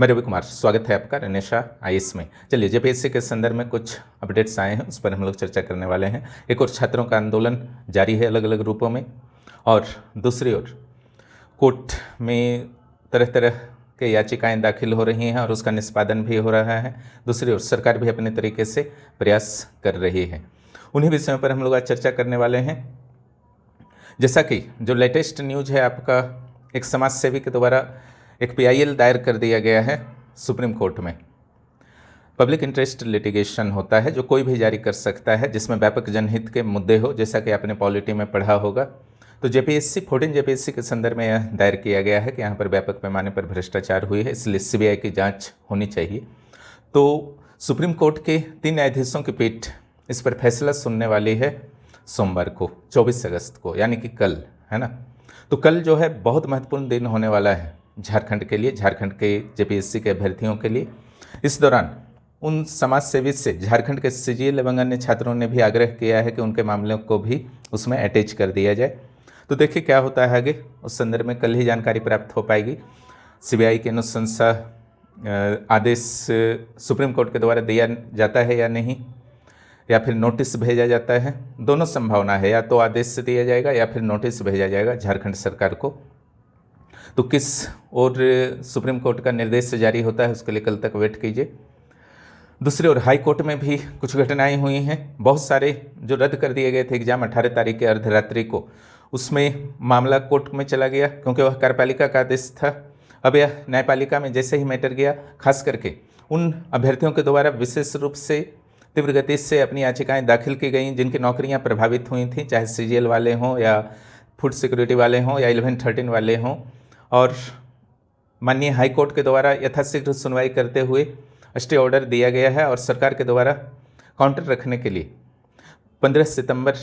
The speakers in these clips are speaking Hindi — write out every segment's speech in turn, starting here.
मैं रवि कुमार, स्वागत है आपका रनेशा आईएएस में। चलिए, जेपीएससी के संदर्भ में कुछ अपडेट्स आए हैं, उस पर हम लोग चर्चा करने वाले हैं। एक और छात्रों का आंदोलन जारी है अलग अलग रूपों में, और दूसरी ओर कोर्ट में तरह तरह के याचिकाएं दाखिल हो रही हैं और उसका निष्पादन भी हो रहा है। दूसरी ओर सरकार भी अपने तरीके से प्रयास कर रही है। उन्हीं विषयों पर हम लोग आज चर्चा करने वाले हैं। जैसा कि जो लेटेस्ट न्यूज है आपका, एक समाज सेवी के द्वारा एक पीआईएल दायर कर दिया गया है सुप्रीम कोर्ट में। पब्लिक इंटरेस्ट लिटिगेशन होता है जो कोई भी जारी कर सकता है, जिसमें व्यापक जनहित के मुद्दे हो, जैसा कि आपने पॉलिटी में पढ़ा होगा। तो 14 जेपीएससी के संदर्भ में यह दायर किया गया है कि यहाँ पर व्यापक पैमाने पर भ्रष्टाचार हुई है, इसलिए सीबीआई की जांच होनी चाहिए। तो सुप्रीम कोर्ट के 3 न्यायाधीशों की पीठ इस पर फैसला सुनने वाली है सोमवार को, 24 अगस्त को, यानी कि कल, है ना। तो कल जो है बहुत महत्वपूर्ण दिन होने वाला है झारखंड के लिए, झारखंड के जेपीएससी के अभ्यर्थियों के लिए। इस दौरान उन समाज सेवी से झारखंड के सीजीएल एवं अन्य छात्रों ने भी आग्रह किया है कि उनके मामलों को भी उसमें अटैच कर दिया जाए। तो देखिए क्या होता है आगे, उस संदर्भ में कल ही जानकारी प्राप्त हो पाएगी। सीबीआई की अनुशंसा आदेश सुप्रीम कोर्ट के द्वारा दिया जाता है या नहीं, या फिर नोटिस भेजा जाता है। दोनों संभावना है, या तो आदेश से दिया जाएगा या फिर नोटिस भेजा जाएगा झारखंड सरकार को। तो किस और सुप्रीम कोर्ट का निर्देश जारी होता है उसके लिए कल तक वेट कीजिए। दूसरी ओर हाई कोर्ट में भी कुछ घटनाएं हुई हैं। बहुत सारे जो रद्द कर दिए गए थे एग्जाम 18 तारीख के अर्धरात्रि को, उसमें मामला कोर्ट में चला गया क्योंकि वह कार्यपालिका का आदेश था। अब यह न्यायपालिका में जैसे ही मैटर गया, खास करके उन अभ्यर्थियों के द्वारा विशेष रूप से तीव्र गति से अपनी याचिकाएं दाखिल की गई जिनकी नौकरियां प्रभावित हुई थीं, चाहे सीजीएल वाले हों या फूड सिक्योरिटी वाले हों या 11-13 वाले हों। और माननीय हाई कोर्ट के द्वारा यथाशीघ्र सुनवाई करते हुए स्टे ऑर्डर दिया गया है, और सरकार के द्वारा काउंटर रखने के लिए 15 सितंबर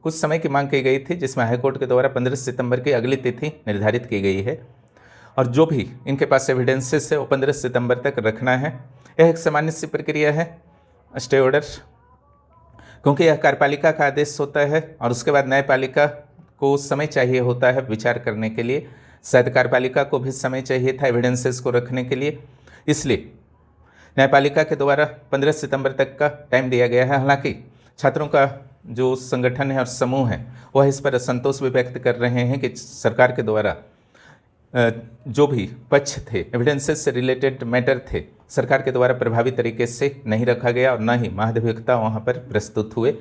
कुछ समय की मांग की गई थी, जिसमें हाई कोर्ट के द्वारा 15 सितंबर की अगली तिथि निर्धारित की गई है। और जो भी इनके पास एविडेंसेस है वो 15 सितंबर तक रखना है। यह एक सामान्य सी प्रक्रिया है स्टे ऑर्डर, क्योंकि यह कार्यपालिका का आदेश होता है और उसके बाद न्यायपालिका को समय चाहिए होता है विचार करने के लिए। शायद कार्यपालिका को भी समय चाहिए था एविडेंसेस को रखने के लिए, इसलिए न्यायपालिका के द्वारा 15 सितंबर तक का टाइम दिया गया है। हालांकि छात्रों का जो संगठन है और समूह है वह इस पर असंतोष भी व्यक्त कर रहे हैं कि सरकार के द्वारा जो भी पक्ष थे, एविडेंसेस से रिलेटेड मैटर थे, सरकार के द्वारा प्रभावी तरीके से नहीं रखा गया और न ही महाधिवक्ता वहाँ पर प्रस्तुत हुए।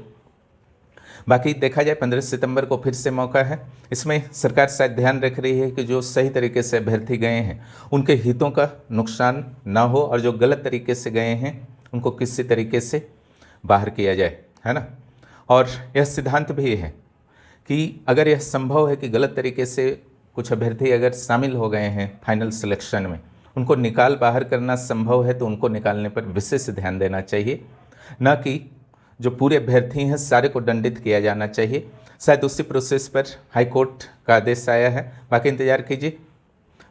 बाकी देखा जाए 15 सितंबर को फिर से मौका है। इसमें सरकार शायद ध्यान रख रही है कि जो सही तरीके से अभ्यर्थी गए हैं उनके हितों का नुकसान ना हो, और जो गलत तरीके से गए हैं उनको किसी तरीके से बाहर किया जाए, है ना। और यह सिद्धांत भी है कि अगर यह संभव है कि गलत तरीके से कुछ अभ्यर्थी अगर शामिल हो गए हैं फाइनल सिलेक्शन में, उनको निकाल बाहर करना संभव है तो उनको निकालने पर विशेष ध्यान देना चाहिए, न कि जो पूरे अभ्यर्थी हैं सारे को दंडित किया जाना चाहिए। शायद उसी प्रोसेस पर हाई कोर्ट का आदेश आया है। बाकी इंतजार कीजिए,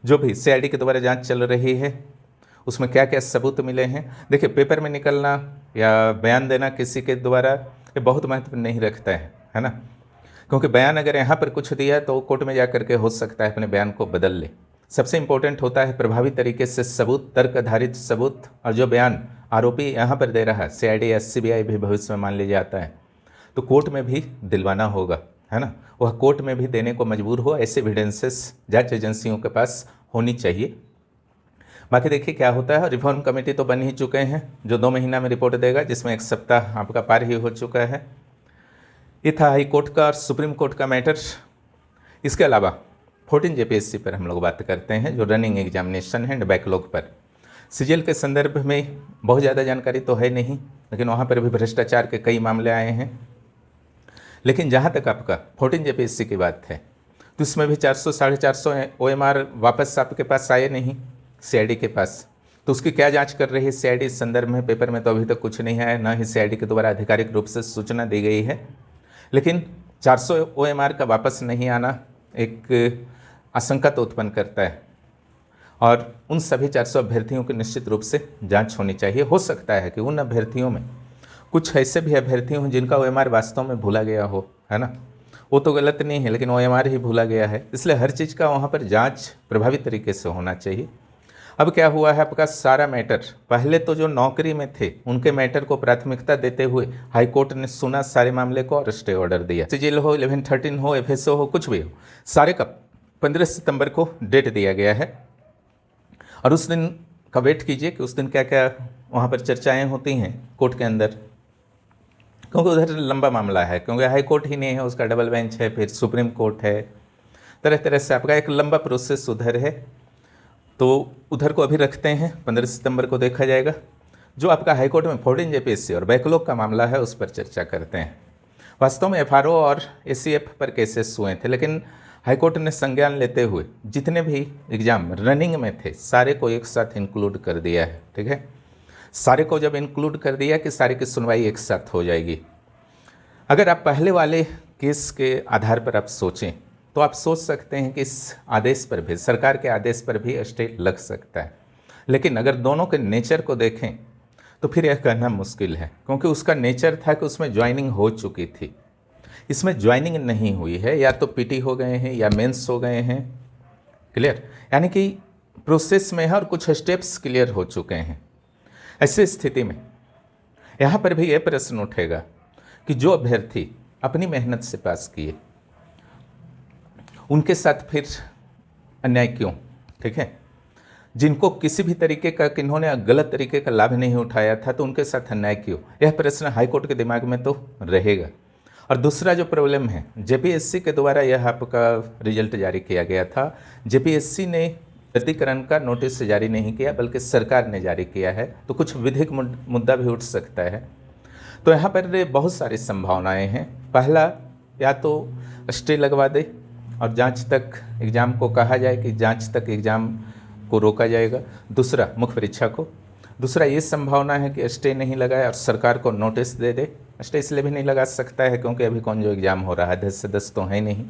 जो भी सीआईडी के द्वारा जांच चल रही है उसमें क्या क्या सबूत मिले हैं। देखिए, पेपर में निकलना या बयान देना किसी के द्वारा ये बहुत महत्व नहीं रखता है ना, क्योंकि बयान अगर यहाँ पर कुछ दिया तो कोर्ट में जा करके हो सकता है अपने बयान को बदल ले। सबसे इंपॉर्टेंट होता है प्रभावी तरीके से सबूत, तर्क आधारित सबूत, और जो बयान आरोपी यहाँ पर दे रहा है, सीआईडी या सीबीआई भी भविष्य में मान लिया जाता है तो कोर्ट में भी दिलवाना होगा, है ना। वह कोर्ट में भी देने को मजबूर हो, ऐसे एविडेंसेस जांच एजेंसियों के पास होनी चाहिए। बाकी देखिए क्या होता है। रिफॉर्म कमेटी तो बन ही चुके हैं जो 2 महीना में रिपोर्ट देगा, जिसमें 1 सप्ताह आपका पार ही हो चुका है। ये था हाई कोर्ट का और सुप्रीम कोर्ट का मैटर। इसके अलावा 14 जेपीएससी पर हम लोग बात करते हैं, जो रनिंग एग्जामिनेशन है एंड बैकलॉग पर। सीजीएल के संदर्भ में बहुत ज़्यादा जानकारी तो है नहीं, लेकिन वहाँ पर भी भ्रष्टाचार के कई मामले आए हैं। लेकिन जहाँ तक आपका 14 जेपीएससी की बात है तो इसमें भी 400-450 OMR वापस आपके पास आए नहीं सीआईडी के पास। तो उसकी क्या जांच कर रही है सीआईडी इस संदर्भ में पेपर में तो अभी तक कुछ नहीं आया, न ही सीआईडी के द्वारा आधिकारिक रूप से सूचना दी गई है। लेकिन 400 OMR का वापस नहीं आना एक आशंका तो उत्पन्न करता है, और उन सभी 400 अभ्यर्थियों की निश्चित रूप से जांच होनी चाहिए। हो सकता है कि उन अभ्यर्थियों में कुछ ऐसे भी अभ्यर्थी हों जिनका OMR वास्तव में भूला गया हो, है ना। वो तो गलत नहीं है, लेकिन OMR ही भूला गया है, इसलिए हर चीज़ का वहाँ पर जांच प्रभावी तरीके से होना चाहिए। अब क्या हुआ है, आपका सारा मैटर, पहले तो जो नौकरी में थे उनके मैटर को प्राथमिकता देते हुए हाई कोर्ट ने सुना सारे मामले को और स्टे ऑर्डर दिया। सीजीएल हो, 1113 हो, एफएसओ हो, कुछ भी हो, सारे का 15 सितंबर को डेट दिया गया है। और उस दिन का वेट कीजिए कि उस दिन क्या क्या वहाँ पर चर्चाएँ होती हैं कोर्ट के अंदर, क्योंकि उधर लंबा मामला है, क्योंकि हाई कोर्ट ही नहीं है, उसका डबल बेंच है, फिर सुप्रीम कोर्ट है, तरह तरह से आपका एक लंबा प्रोसेस उधर है। तो उधर को अभी रखते हैं, 15 सितंबर को देखा जाएगा। जो आपका हाई कोर्ट में 14 जेपीएससी और बैकलॉग का मामला है उस पर चर्चा करते हैं। वास्तव में एफआरओ और एसीएफ पर केसेस हुए थे, लेकिन हाई कोर्ट ने संज्ञान लेते हुए जितने भी एग्ज़ाम रनिंग में थे सारे को एक साथ इंक्लूड कर दिया है। ठीक है, सारे को जब इंक्लूड कर दिया कि सारे की सुनवाई एक साथ हो जाएगी। अगर आप पहले वाले केस के आधार पर आप सोचें तो आप सोच सकते हैं कि इस आदेश पर भी, सरकार के आदेश पर भी स्टे लग सकता है। लेकिन अगर दोनों के नेचर को देखें तो फिर यह कहना मुश्किल है, क्योंकि उसका नेचर था कि उसमें ज्वाइनिंग हो चुकी थी, इसमें ज्वाइनिंग नहीं हुई है, या तो पीटी हो गए हैं या मेंस हो गए हैं। क्लियर, यानी कि प्रोसेस में है और कुछ स्टेप्स क्लियर हो चुके हैं। ऐसी स्थिति में यहाँ पर भी यह प्रश्न उठेगा कि जो अभ्यर्थी अपनी मेहनत से पास किए उनके साथ फिर अन्याय क्यों? ठीक है, जिनको किसी भी तरीके का, किन्होंने गलत तरीके का लाभ नहीं उठाया था, तो उनके साथ अन्याय क्यों? यह प्रश्न हाईकोर्ट के दिमाग में तो रहेगा। और दूसरा जो प्रॉब्लम है, जेपीएससी के द्वारा यह आपका रिजल्ट जारी किया गया था। जेपीएससी ने रद्दीकरण का नोटिस जारी नहीं किया, बल्कि सरकार ने जारी किया है, तो कुछ विधिक मुद्दा भी उठ सकता है। तो यहाँ पर बहुत सारी संभावनाएं हैं। पहला, या तो स्टे लगवा दे और जांच तक एग्ज़ाम को कहा जाए कि जांच तक एग्ज़ाम को रोका जाएगा। दूसरा, मुख्य परीक्षा को। दूसरा, ये संभावना है कि स्टे नहीं लगाए और सरकार को नोटिस दे दे। स्टे इसलिए भी नहीं लगा सकता है क्योंकि अभी कौन जो एग्ज़ाम हो रहा है, अध्यक्ष सदस्य तो है नहीं,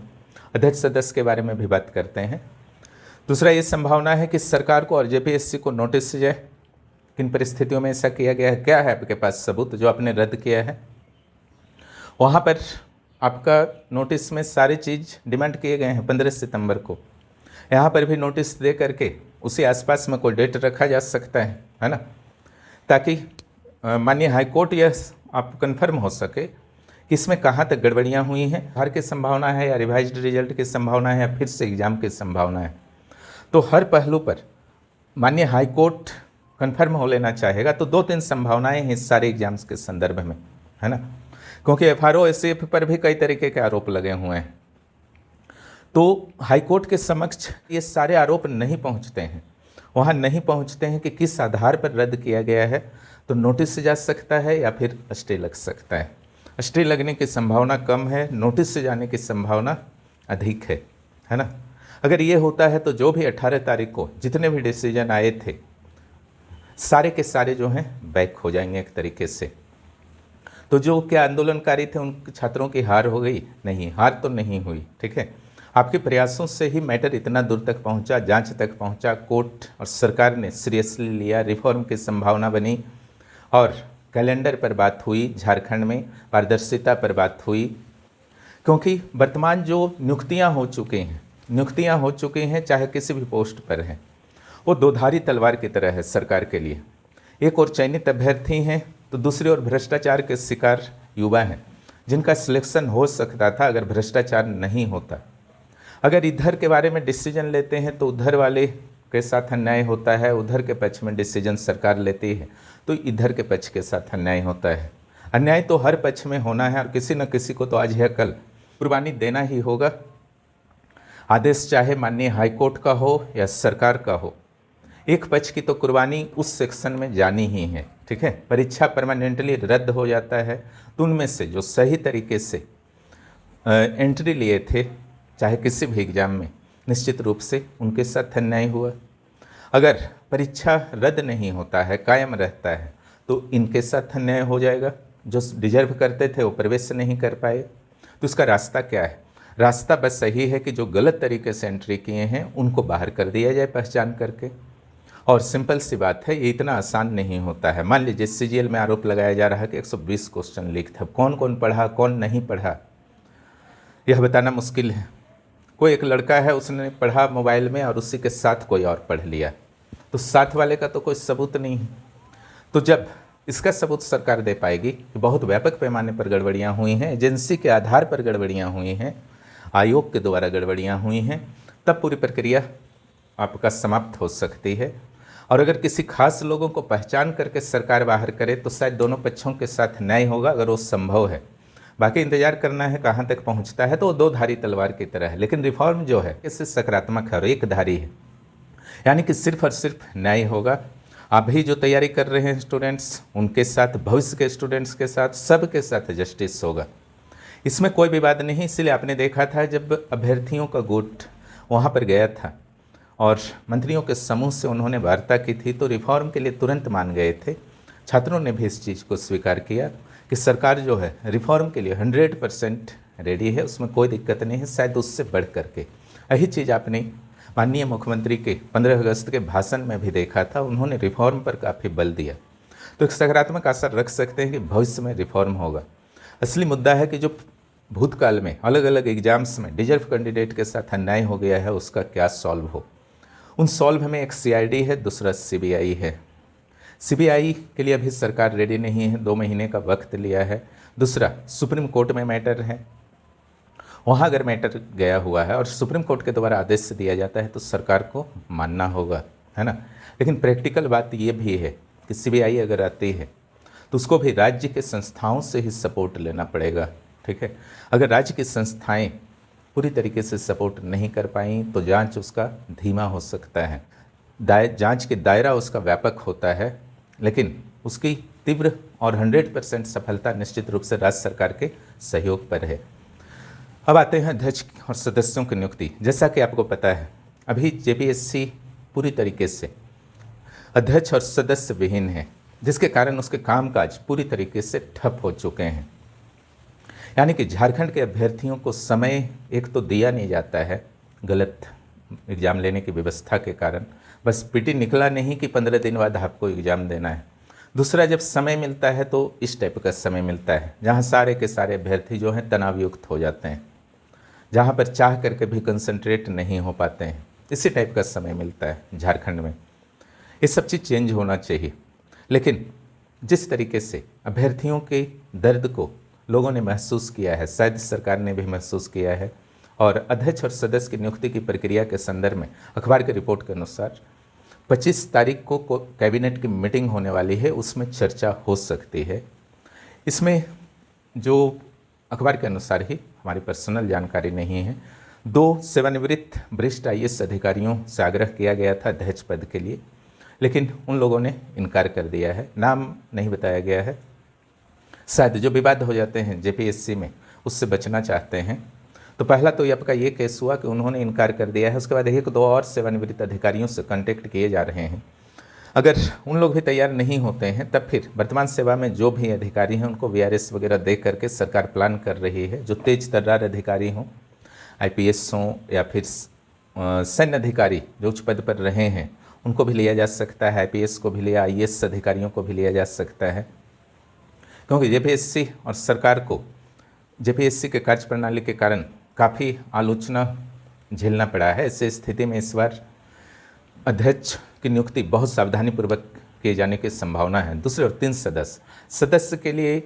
अध्यक्ष सदस्य के बारे में भी बात करते हैं। दूसरा, ये संभावना है कि सरकार को और जेपीएससी को नोटिस जाए। किन परिस्थितियों में ऐसा किया गया है, क्या है आपके पास सबूत जो आपने रद्द किया है? वहाँ पर आपका नोटिस में सारी चीज़ डिमांड किए गए हैं 15 सितंबर को। यहाँ पर भी नोटिस दे करके उसी आसपास में कोई डेट रखा जा सकता है ना, ताकि माननीय हाईकोर्ट यह आप कंफर्म हो सके कि इसमें कहाँ तक गड़बड़ियाँ हुई हैं, हार की संभावना है या रिवाइज्ड रिजल्ट की संभावना है या फिर से एग्ज़ाम की संभावना है। तो हर पहलू पर माननीय हाईकोर्ट कंफर्म हो लेना चाहेगा। तो 2-3 संभावनाएं हैं इस सारे एग्जाम्स के संदर्भ में, है ना, क्योंकि एफआरओ एसीएफ पर भी कई तरीके के आरोप लगे हुए हैं। तो हाईकोर्ट के समक्ष ये सारे आरोप नहीं पहुंचते हैं, वहाँ नहीं पहुंचते हैं कि किस आधार पर रद्द किया गया है। तो नोटिस से जा सकता है या फिर स्टे लग सकता है। स्टे लगने की संभावना कम है, नोटिस से जाने की संभावना अधिक है ना। अगर ये होता है तो जो भी 18 तारीख को जितने भी डिसीजन आए थे सारे के सारे जो हैं बैक हो जाएंगे एक तरीके से। तो जो क्या आंदोलनकारी थे उन छात्रों की हार हो गई? नहीं, हार तो नहीं हुई। ठीक है, आपके प्रयासों से ही मैटर इतना दूर तक पहुंचा, जांच तक पहुंचा, कोर्ट और सरकार ने सीरियसली लिया, रिफॉर्म की संभावना बनी और कैलेंडर पर बात हुई, झारखंड में पारदर्शिता पर बात हुई। क्योंकि वर्तमान जो नियुक्तियाँ हो चुकी हैं चाहे किसी भी पोस्ट पर हैं, वो दोधारी तलवार की तरह है सरकार के लिए। एक और चयनित अभ्यर्थी हैं तो दूसरी ओर भ्रष्टाचार के शिकार युवा हैं जिनका सिलेक्शन हो सकता था अगर भ्रष्टाचार नहीं होता। अगर इधर के बारे में डिसीजन लेते हैं तो उधर वाले के साथ अन्याय होता है, उधर के पक्ष में डिसीजन सरकार लेती है तो इधर के पक्ष के साथ अन्याय होता है। अन्याय तो हर पक्ष में होना है और किसी न किसी को तो आज या कल कुर्बानी देना ही होगा। आदेश चाहे माननीय हाईकोर्ट का हो या सरकार का हो, एक पक्ष की तो कुर्बानी उस सेक्शन में जानी ही है। ठीक है, परीक्षा परमानेंटली रद्द हो जाता है तो उनमें से जो सही तरीके से एंट्री लिए थे चाहे किसी भी एग्ज़ाम में, निश्चित रूप से उनके साथ अन्याय हुआ। अगर परीक्षा रद्द नहीं होता है, कायम रहता है, तो इनके साथ अन्याय हो जाएगा। जो डिजर्व करते थे वो प्रवेश नहीं कर पाए। तो इसका रास्ता क्या है? रास्ता बस सही है कि जो गलत तरीके से एंट्री किए हैं उनको बाहर कर दिया जाए पहचान करके। और सिंपल सी बात है, ये इतना आसान नहीं होता है। मान लीजिए सीजीएल में आरोप लगाया जा रहा है कि 120 क्वेश्चन लीक था, कौन कौन पढ़ा कौन नहीं पढ़ा यह बताना मुश्किल है। कोई एक लड़का है, उसने पढ़ा मोबाइल में और उसी के साथ कोई और पढ़ लिया, तो साथ वाले का तो कोई सबूत नहीं है। तो जब इसका सबूत सरकार दे पाएगी कि बहुत व्यापक पैमाने पर गड़बड़ियाँ हुई हैं, एजेंसी के आधार पर गड़बड़ियाँ हुई हैं, आयोग के द्वारा गड़बड़ियाँ हुई हैं, तब पूरी प्रक्रिया आपका समाप्त हो सकती है। और अगर किसी खास लोगों को पहचान करके सरकार बाहर करे तो शायद दोनों पक्षों के साथ न्याय होगा, अगर वो संभव है। बाकी इंतजार करना है कहाँ तक पहुँचता है। तो वो दो धारी तलवार की तरह है, लेकिन रिफॉर्म जो है इससे सकारात्मक है और एक धारी है, यानी कि सिर्फ और सिर्फ न्याय होगा। अभी जो तैयारी कर रहे हैं स्टूडेंट्स, उनके साथ, भविष्य के स्टूडेंट्स के साथ, सबके साथ जस्टिस होगा, इसमें कोई विवाद नहीं। इसलिए आपने देखा था जब अभ्यर्थियों का गुट वहाँ पर गया था और मंत्रियों के समूह से उन्होंने वार्ता की थी, तो रिफॉर्म के लिए तुरंत मान गए थे। छात्रों ने भी इस चीज़ को स्वीकार किया कि सरकार जो है रिफॉर्म के लिए 100% रेडी है, उसमें कोई दिक्कत नहीं है, शायद उससे बढ़ करके। यही चीज़ आपने माननीय मुख्यमंत्री के 15 अगस्त के भाषण में भी देखा था, उन्होंने रिफॉर्म पर काफ़ी बल दिया। तो एक सकारात्मक आशा रख सकते हैं कि भविष्य में रिफॉर्म होगा। असली मुद्दा है कि जो भूतकाल में अलग अलग एग्जाम्स में डिजर्व कैंडिडेट के साथ अन्याय हो गया है, उसका क्या सॉल्व हो। उन सॉल्व में एक CID है, दूसरा CBI है। CBI के लिए अभी सरकार रेडी नहीं है, 2 महीने का वक्त लिया है। दूसरा सुप्रीम कोर्ट में मैटर है, वहाँ अगर मैटर गया हुआ है और सुप्रीम कोर्ट के द्वारा आदेश दिया जाता है तो सरकार को मानना होगा, है ना। लेकिन प्रैक्टिकल बात ये भी है कि CBI अगर आती है तो उसको भी राज्य के संस्थाओं से ही सपोर्ट लेना पड़ेगा, ठीक है। अगर राज्य की संस्थाएं पूरी तरीके से सपोर्ट नहीं कर पाई तो जांच उसका धीमा हो सकता है। जांच के दायरा उसका व्यापक होता है, लेकिन उसकी तीव्र और 100% सफलता निश्चित रूप से राज्य सरकार के सहयोग पर है। अब आते हैं अध्यक्ष और सदस्यों की नियुक्ति। जैसा कि आपको पता है अभी JPSC पूरी तरीके से अध्यक्ष और सदस्य विहीन है, जिसके कारण उसके कामकाज पूरी तरीके से ठप हो चुके हैं। यानी कि झारखंड के अभ्यर्थियों को समय एक तो दिया नहीं जाता है, गलत एग्ज़ाम लेने की व्यवस्था के कारण, बस PT निकला नहीं कि 15 दिन बाद आपको एग्ज़ाम देना है। दूसरा, जब समय मिलता है तो इस टाइप का समय मिलता है जहाँ सारे के सारे अभ्यर्थी जो हैं तनावयुक्त हो जाते हैं, जहाँ पर चाह करके भी कंसंट्रेट नहीं हो पाते हैं। इसी टाइप का समय मिलता है झारखंड में। ये सब चीज़ चेंज होना चाहिए। लेकिन जिस तरीके से अभ्यर्थियों के दर्द को लोगों ने महसूस किया है, शायद सरकार ने भी महसूस किया है, और अध्यक्ष और सदस्य की नियुक्ति की प्रक्रिया के संदर्भ में अखबार की रिपोर्ट के अनुसार 25 तारीख को कैबिनेट की मीटिंग होने वाली है, उसमें चर्चा हो सकती है। इसमें जो अखबार के अनुसार ही, हमारी पर्सनल जानकारी नहीं है, 2 सेवानिवृत्त वरिष्ठ IAS अधिकारियों से आग्रह किया गया था अध्यक्ष पद के लिए, लेकिन उन लोगों ने इनकार कर दिया है। नाम नहीं बताया गया है। शायद जो विवाद हो जाते हैं JPSC में उससे बचना चाहते हैं। तो पहला तो आपका ये केस हुआ कि उन्होंने इनकार कर दिया है। उसके बाद 1-2 और सेवानिवृत्त अधिकारियों से कांटेक्ट किए जा रहे हैं। अगर उन लोग भी तैयार नहीं होते हैं तब फिर वर्तमान सेवा में जो भी अधिकारी हैं उनको VRS वगैरह दे करके सरकार प्लान कर रही है। जो तेज तर्रार अधिकारी हों, IPS हों या फिर सैन्य अधिकारी जो उच्च पद पर रहे हैं उनको भी लिया जा सकता है, IPS को भी लिया, IAS अधिकारियों को भी लिया जा सकता है। क्योंकि JPSC और सरकार को JPSC के कार्यप्रणाली के कारण काफ़ी आलोचना झेलना पड़ा है। ऐसे स्थिति में इस बार अध्यक्ष की नियुक्ति बहुत सावधानीपूर्वक किए जाने की संभावना है। दूसरे और 3 सदस्य के लिए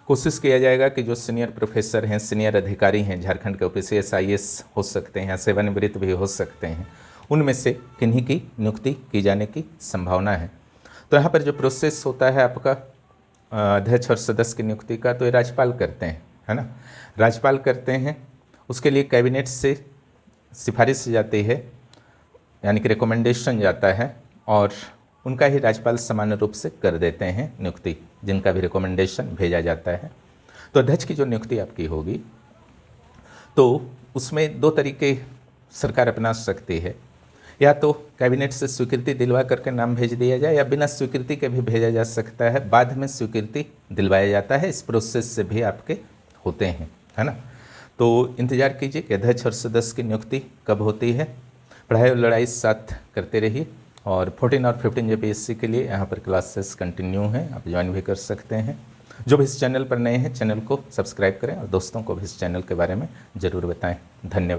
कोशिश किया जाएगा कि जो सीनियर प्रोफेसर हैं, सीनियर अधिकारी हैं झारखंड के, OPCS IAS हो सकते हैं, सेवानिवृत्त भी हो सकते हैं, उनमें से किन्हीं की नियुक्ति की जाने की संभावना है। तो यहाँ पर जो प्रोसेस होता है आपका अध्यक्ष और सदस्य की नियुक्ति का, तो ये राज्यपाल करते हैं, है ना। राज्यपाल करते हैं, उसके लिए कैबिनेट से सिफारिश जाती है, यानी कि रिकमेंडेशन जाता है, और उनका ही राज्यपाल सामान्य रूप से कर देते हैं नियुक्ति, जिनका भी रिकमेंडेशन भेजा जाता है। तो अध्यक्ष की जो नियुक्ति आपकी होगी तो उसमें 2 तरीके सरकार अपना सकती है। या तो कैबिनेट से स्वीकृति दिलवा करके नाम भेज दिया जाए, या बिना स्वीकृति के भी भेजा जा सकता है, बाद में स्वीकृति दिलवाया जाता है। इस प्रोसेस से भी आपके होते हैं, है ना। तो इंतज़ार कीजिए कि अध्यक्ष और सदस्य की नियुक्ति कब होती है। पढ़ाई और लड़ाई साथ करते रहिए। और 14 और 15 JPSC के लिए यहाँ पर क्लासेस कंटिन्यू हैं, आप ज्वाइन भी कर सकते हैं। जो भी इस चैनल पर नए हैं, चैनल को सब्सक्राइब करें और दोस्तों को भी इस चैनल के बारे में ज़रूर बताएं। धन्यवाद।